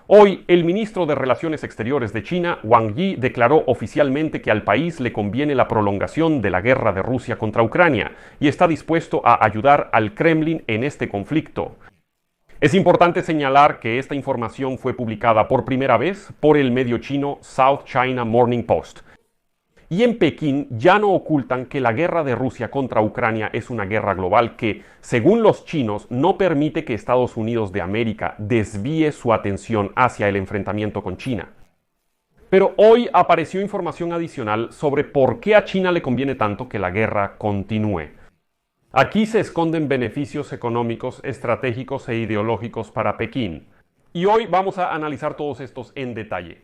Hoy, el ministro de Relaciones Exteriores de China, Wang Yi, declaró oficialmente que al país le conviene la prolongación de la guerra de Rusia contra Ucrania y está dispuesto a ayudar al Kremlin en este conflicto. Es importante señalar que esta información fue publicada por primera vez por el medio chino South China Morning Post. Y en Pekín ya no ocultan que la guerra de Rusia contra Ucrania es una guerra global que, según los chinos, no permite que Estados Unidos de América desvíe su atención hacia el enfrentamiento con China. Pero hoy apareció información adicional sobre por qué a China le conviene tanto que la guerra continúe. Aquí se esconden beneficios económicos, estratégicos e ideológicos para Pekín. Y hoy vamos a analizar todos estos en detalle.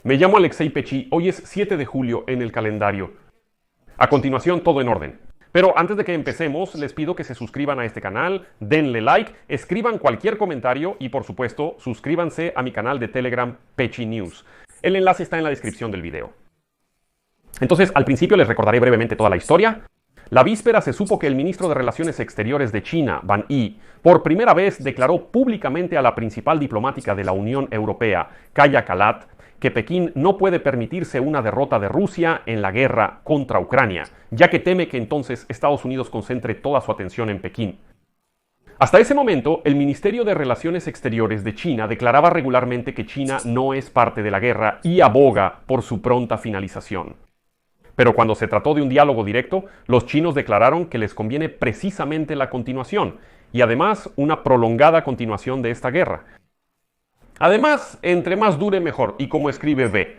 Me llamo Alexei Pechi, hoy es 7 de julio en el calendario. A continuación, todo en orden. Pero antes de que empecemos, les pido que se suscriban a este canal, denle like, escriban cualquier comentario y, por supuesto, suscríbanse a mi canal de Telegram Pechi News. El enlace está en la descripción del video. Entonces, al principio les recordaré brevemente toda la historia. La víspera se supo que el ministro de Relaciones Exteriores de China, Wang Yi, por primera vez declaró públicamente a la principal diplomática de la Unión Europea, Kaja Kallas, que Pekín no puede permitirse una derrota de Rusia en la guerra contra Ucrania, ya que teme que entonces Estados Unidos concentre toda su atención en Pekín. Hasta ese momento, el Ministerio de Relaciones Exteriores de China declaraba regularmente que China no es parte de la guerra y aboga por su pronta finalización. Pero cuando se trató de un diálogo directo, los chinos declararon que les conviene precisamente la continuación, y además una prolongada continuación de esta guerra. Además, entre más dure mejor, y como escribe V.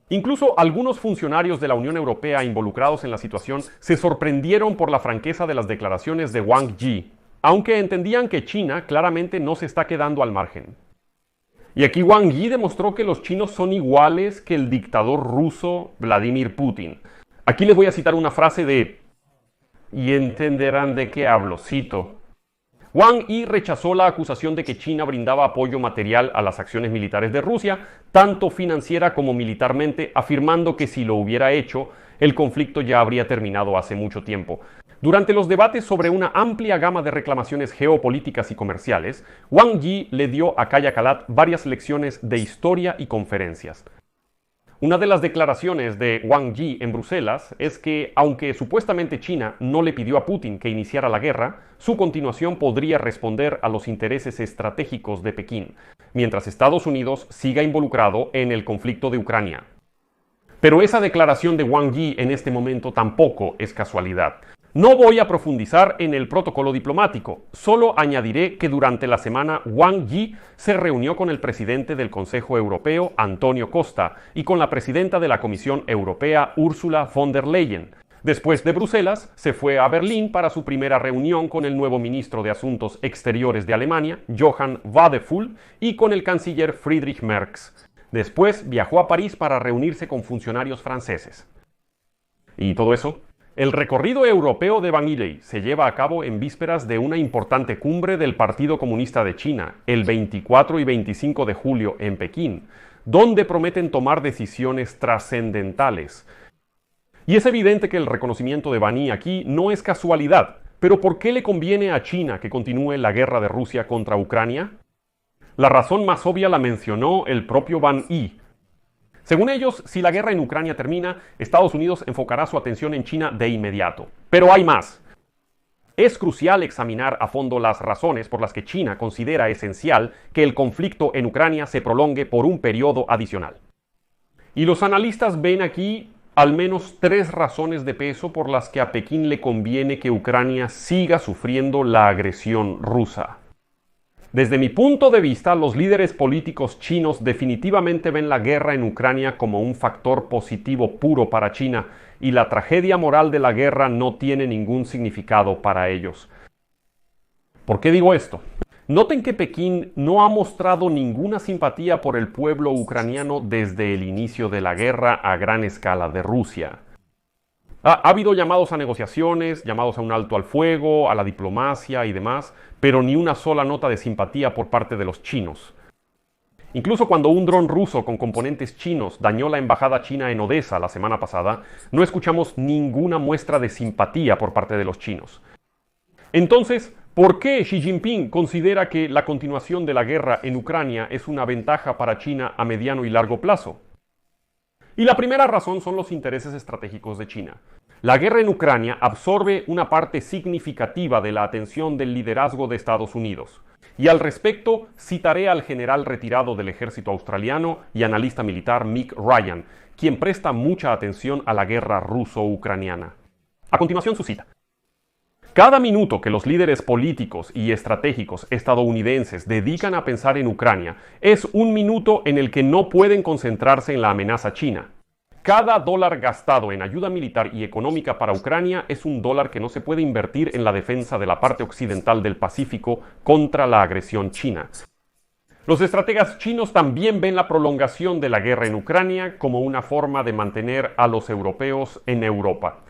Incluso algunos funcionarios de la Unión Europea involucrados en la situación se sorprendieron por la franqueza de las declaraciones de Wang Yi, aunque entendían que China claramente no se está quedando al margen. Y aquí Wang Yi demostró que los chinos son iguales que el dictador ruso Vladimir Putin. Aquí les voy a citar una frase de... y entenderán de qué hablo, cito. Wang Yi rechazó la acusación de que China brindaba apoyo material a las acciones militares de Rusia, tanto financiera como militarmente, afirmando que si lo hubiera hecho, el conflicto ya habría terminado hace mucho tiempo. Durante los debates sobre una amplia gama de reclamaciones geopolíticas y comerciales, Wang Yi le dio a Kaja Kallas varias lecciones de historia y conferencias. Una de las declaraciones de Wang Yi en Bruselas es que, aunque supuestamente China no le pidió a Putin que iniciara la guerra, su continuación podría responder a los intereses estratégicos de Pekín, mientras Estados Unidos siga involucrado en el conflicto de Ucrania. Pero esa declaración de Wang Yi en este momento tampoco es casualidad. No voy a profundizar en el protocolo diplomático, solo añadiré que durante la semana Wang Yi se reunió con el presidente del Consejo Europeo, Antonio Costa, y con la presidenta de la Comisión Europea, Ursula von der Leyen. Después de Bruselas, se fue a Berlín para su primera reunión con el nuevo ministro de Asuntos Exteriores de Alemania, Johann Wadephul, y con el canciller Friedrich Merz. Después viajó a París para reunirse con funcionarios franceses. ¿Y todo eso? El recorrido europeo de Wang Yi se lleva a cabo en vísperas de una importante cumbre del Partido Comunista de China, el 24 y 25 de julio en Pekín, donde prometen tomar decisiones trascendentales. Y es evidente que el reconocimiento de Wang Yi aquí no es casualidad, pero ¿por qué le conviene a China que continúe la guerra de Rusia contra Ucrania? La razón más obvia la mencionó el propio Wang Yi. Según ellos, si la guerra en Ucrania termina, Estados Unidos enfocará su atención en China de inmediato. Pero hay más. Es crucial examinar a fondo las razones por las que China considera esencial que el conflicto en Ucrania se prolongue por un periodo adicional. Y los analistas ven aquí al menos 3 razones de peso por las que a Pekín le conviene que Ucrania siga sufriendo la agresión rusa. Desde mi punto de vista, los líderes políticos chinos definitivamente ven la guerra en Ucrania como un factor positivo puro para China, y la tragedia moral de la guerra no tiene ningún significado para ellos. ¿Por qué digo esto? Noten que Pekín no ha mostrado ninguna simpatía por el pueblo ucraniano desde el inicio de la guerra a gran escala de Rusia. Ha habido llamados a negociaciones, llamados a un alto al fuego, a la diplomacia y demás, pero ni una sola nota de simpatía por parte de los chinos. Incluso cuando un dron ruso con componentes chinos dañó la embajada china en Odessa la semana pasada, no escuchamos ninguna muestra de simpatía por parte de los chinos. Entonces, ¿por qué Xi Jinping considera que la continuación de la guerra en Ucrania es una ventaja para China a mediano y largo plazo? Y la primera razón son los intereses estratégicos de China. La guerra en Ucrania absorbe una parte significativa de la atención del liderazgo de Estados Unidos. Y al respecto, citaré al general retirado del ejército australiano y analista militar Mick Ryan, quien presta mucha atención a la guerra ruso-ucraniana. A continuación, su cita. Cada minuto que los líderes políticos y estratégicos estadounidenses dedican a pensar en Ucrania es un minuto en el que no pueden concentrarse en la amenaza china. Cada dólar gastado en ayuda militar y económica para Ucrania es un dólar que no se puede invertir en la defensa de la parte occidental del Pacífico contra la agresión china. Los estrategas chinos también ven la prolongación de la guerra en Ucrania como una forma de mantener a los europeos en Europa.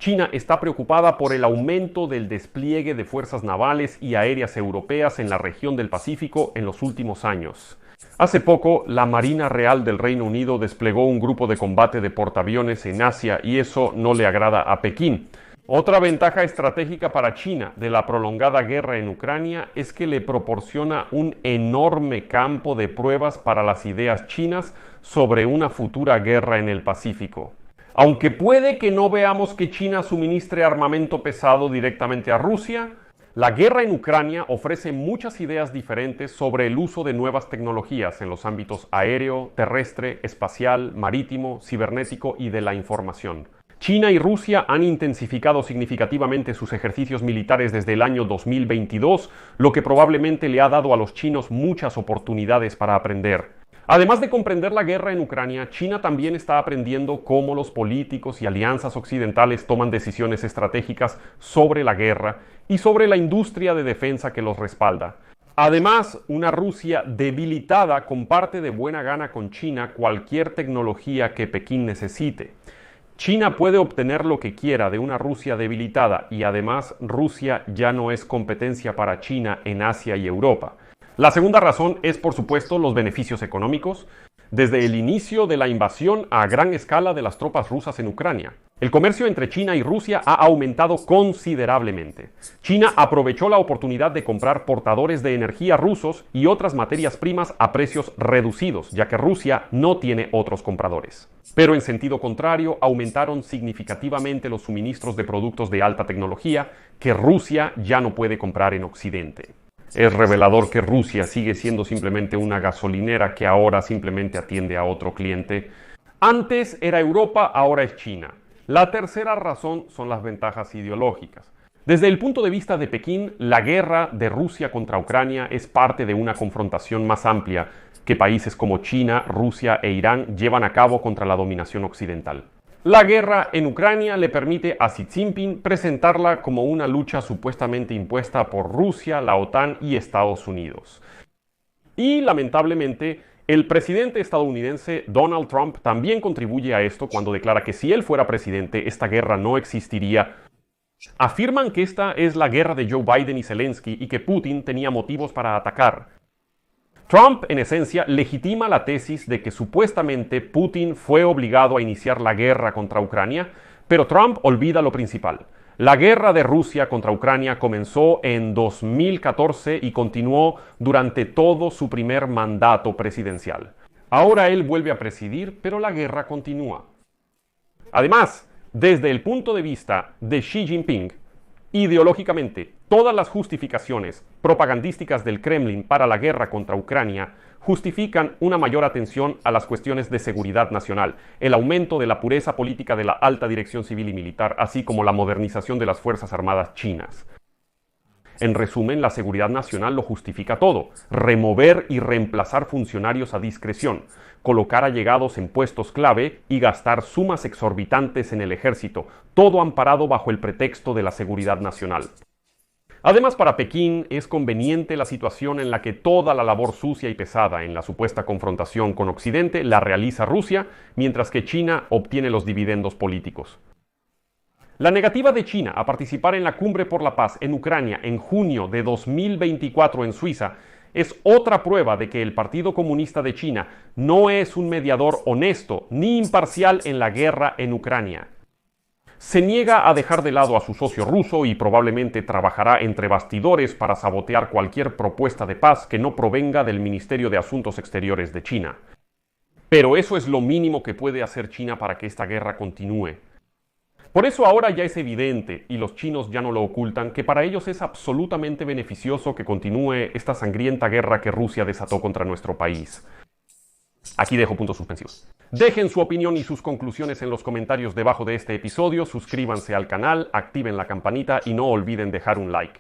China está preocupada por el aumento del despliegue de fuerzas navales y aéreas europeas en la región del Pacífico en los últimos años. Hace poco, la Marina Real del Reino Unido desplegó un grupo de combate de portaaviones en Asia y eso no le agrada a Pekín. Otra ventaja estratégica para China de la prolongada guerra en Ucrania es que le proporciona un enorme campo de pruebas para las ideas chinas sobre una futura guerra en el Pacífico. Aunque puede que no veamos que China suministre armamento pesado directamente a Rusia, la guerra en Ucrania ofrece muchas ideas diferentes sobre el uso de nuevas tecnologías en los ámbitos aéreo, terrestre, espacial, marítimo, cibernético y de la información. China y Rusia han intensificado significativamente sus ejercicios militares desde el año 2022, lo que probablemente le ha dado a los chinos muchas oportunidades para aprender. Además de comprender la guerra en Ucrania, China también está aprendiendo cómo los políticos y alianzas occidentales toman decisiones estratégicas sobre la guerra y sobre la industria de defensa que los respalda. Además, una Rusia debilitada comparte de buena gana con China cualquier tecnología que Pekín necesite. China puede obtener lo que quiera de una Rusia debilitada y además Rusia ya no es competencia para China en Asia y Europa. La segunda razón es, por supuesto, los beneficios económicos, desde el inicio de la invasión a gran escala de las tropas rusas en Ucrania. El comercio entre China y Rusia ha aumentado considerablemente. China aprovechó la oportunidad de comprar portadores de energía rusos y otras materias primas a precios reducidos, ya que Rusia no tiene otros compradores. Pero en sentido contrario, aumentaron significativamente los suministros de productos de alta tecnología que Rusia ya no puede comprar en Occidente. Es revelador que Rusia sigue siendo simplemente una gasolinera que ahora simplemente atiende a otro cliente. Antes era Europa, ahora es China. La tercera razón son las ventajas ideológicas. Desde el punto de vista de Pekín, la guerra de Rusia contra Ucrania es parte de una confrontación más amplia que países como China, Rusia e Irán llevan a cabo contra la dominación occidental. La guerra en Ucrania le permite a Xi Jinping presentarla como una lucha supuestamente impuesta por Rusia, la OTAN y Estados Unidos. Y lamentablemente, el presidente estadounidense Donald Trump también contribuye a esto cuando declara que si él fuera presidente, esta guerra no existiría. Afirman que esta es la guerra de Joe Biden y Zelensky y que Putin tenía motivos para atacar. Trump, en esencia, legitima la tesis de que supuestamente Putin fue obligado a iniciar la guerra contra Ucrania, pero Trump olvida lo principal. La guerra de Rusia contra Ucrania comenzó en 2014 y continuó durante todo su primer mandato presidencial. Ahora él vuelve a presidir, pero la guerra continúa. Además, desde el punto de vista de Xi Jinping, ideológicamente, todas las justificaciones propagandísticas del Kremlin para la guerra contra Ucrania justifican una mayor atención a las cuestiones de seguridad nacional, el aumento de la pureza política de la alta dirección civil y militar, así como la modernización de las Fuerzas Armadas chinas. En resumen, la seguridad nacional lo justifica todo: remover y reemplazar funcionarios a discreción, colocar allegados en puestos clave y gastar sumas exorbitantes en el ejército, todo amparado bajo el pretexto de la seguridad nacional. Además, para Pekín es conveniente la situación en la que toda la labor sucia y pesada en la supuesta confrontación con Occidente la realiza Rusia, mientras que China obtiene los dividendos políticos. La negativa de China a participar en la Cumbre por la Paz en Ucrania en junio de 2024 en Suiza es otra prueba de que el Partido Comunista de China no es un mediador honesto ni imparcial en la guerra en Ucrania. se niega a dejar de lado a su socio ruso y probablemente trabajará entre bastidores para sabotear cualquier propuesta de paz que no provenga del Ministerio de Asuntos Exteriores de China. Pero eso es lo mínimo que puede hacer China para que esta guerra continúe. Por eso ahora ya es evidente, y los chinos ya no lo ocultan, que para ellos es absolutamente beneficioso que continúe esta sangrienta guerra que Rusia desató contra nuestro país. Aquí dejo puntos suspensivos. Dejen su opinión y sus conclusiones en los comentarios debajo de este episodio, suscríbanse al canal, activen la campanita y no olviden dejar un like.